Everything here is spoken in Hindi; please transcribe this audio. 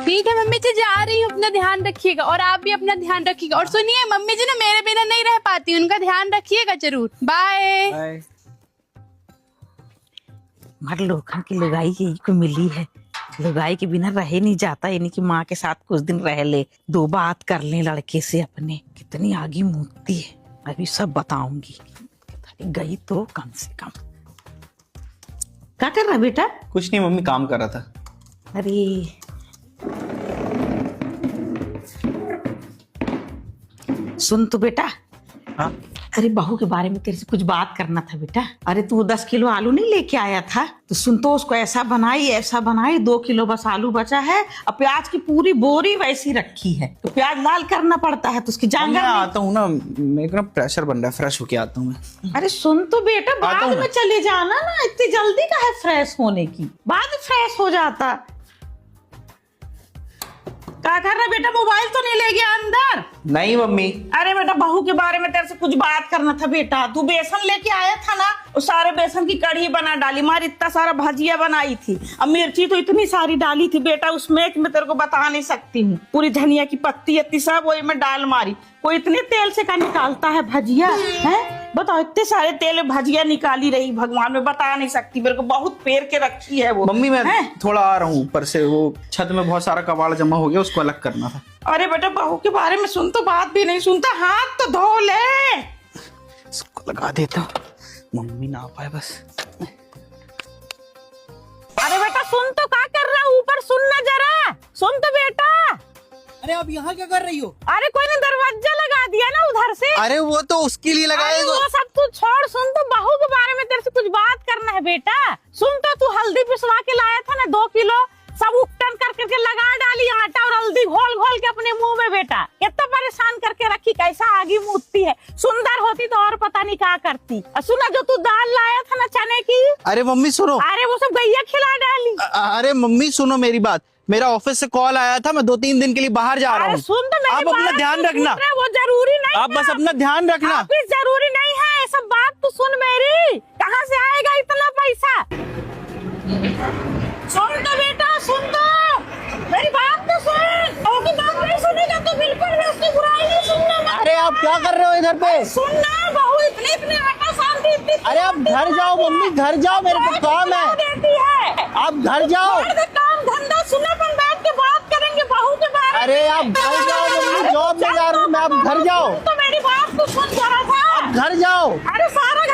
ठीक है मम्मी जी, जा रही हूँ, अपना ध्यान रखिएगा और आप भी अपना ध्यान रखिएगा। और सुनिए मम्मी जी ना मेरे बिना नहीं रह पाती, उनका ध्यान रखिएगा जरूर। बाय। मगर लोखन की लुगाई यही को मिली है, लुगाई के बिना रहे नहीं जाता, यानी कि माँ के साथ कुछ दिन रह ले, दो बात कर ले लड़के से अपने। कितनी आगे मूर्ति है, अभी सब बताऊंगी। गई तो कम से कम। क्या कर रहा बेटा? कुछ नहीं मम्मी, काम कर रहा था। अरे सुन तो बेटा। हाँ? अरे बहू के बारे में तेरे से कुछ बात करना था बेटा। अरे तू 10 किलो आलू नहीं लेके आया था, तो सुन तो उसको ऐसा बनाई 2 किलो बस आलू बचा है और प्याज की पूरी बोरी वैसी रखी है, तो प्याज लाल करना पड़ता है तो उसकी जान। मैं आता हूँ ना, मेरे को ना प्रेशर बन रहा है, फ्रेश होके आता हूँ मैं। अरे सुन तो बेटा, बाद में चले जाना ना, इतनी जल्दी का है फ्रेश होने की, बाद में फ्रेश हो जाता। क्या कर रहा बेटा? मोबाइल तो नहीं ले गया अंदर? नहीं मम्मी। अरे बेटा बहू के बारे में तेरे से कुछ बात करना था बेटा। तू बेसन लेके आया था ना, वो सारे बेसन की कढ़ी बना डाली, मार इतना सारा भजिया बनाई थी, अब मिर्ची तो इतनी सारी डाली थी बेटा उसमें कि मैं तेरे को बता नहीं सकती हूँ। पूरी धनिया की पत्ती इतनी सब वही में डाल मारी। कोई इतने तेल से क्या निकालता है भजिया है? बताओ, इतने सारे तेल में भजिया निकाली रही, भगवान में बता नहीं सकती, मेरे को बहुत पेर के रखी है वो। मम्मी मैं थोड़ा आ रहा हूँ ऊपर से, वो छत में बहुत सारा कबाड़ जमा हो गया, उसको अलग करना था। अरे बेटा बहू के बारे में सुन तो बात भी नहीं सुनता, हाथ तो धो ले। इसको लगा देता हूँ, मम्मी ना आ पाए बस। अरे बेटा सुन तो, क्या कर रहा है? ऊपर सुन ना जरा, सुन तो बेटा। अरे अब यहाँ क्या कर रही हो? अरे कोई ने दरवाजा लगा दिया ना उधर से। अरे वो तो उसके लिए लगाए। वो सब तू छोड़, सुन तो बहू के बारे में तेरे से कुछ बात करना है बेटा। सुन तो, तू हल्दी पिसवा के लाया था ना 2 किलो, सब उपटन करके लगा डाली आटा और हल्दी घोल घोल के अपने मुंह में बेटा। कितना परेशान करके रखी, कैसा आगी मूतती है। सुंदर होती तो और पता नहीं क्या करती। सुना जो तू दाल लाया था ना चने की, अरे मम्मी सुनो। अरे वो सब गैया खिला डाली। अरे मम्मी सुनो मेरी बात, मेरा ऑफिस से कॉल आया था, मैं 2-3 दिन के लिए बाहर जा रहा हूँ। सुन तो, आप अपना ध्यान रखना। वो जरूरी नहीं, आप बस अपना ध्यान रखना। ऑफिस जरूरी नहीं है, सब बात तो सुन मेरी। कहाँ से आएगा इतना पैसा? सुन तो बेटा, सुन तो, मेरी बात तो सुन। और बात नहीं सुनेगा तो बिल्कुल भी उसकी बुराई नहीं सुनना। अरे आप क्या कर रहे हो इधर पे? सुनना बहू, इतने आटा सानती इतनी। अरे आप घर जाओ मम्मी, घर जाओ, मेरे को काम है। देती है, आप घर जाओ। काम धंधा सुना, अपन बैठ के बात करेंगे बहू के बारे में। अरे आप घर जाओ मम्मी, जॉब में जा रहा हूँ मैं, आप घर जाओ। तो मेरी बात तो सुन जरा था, आप घर जाओ। अरे सारा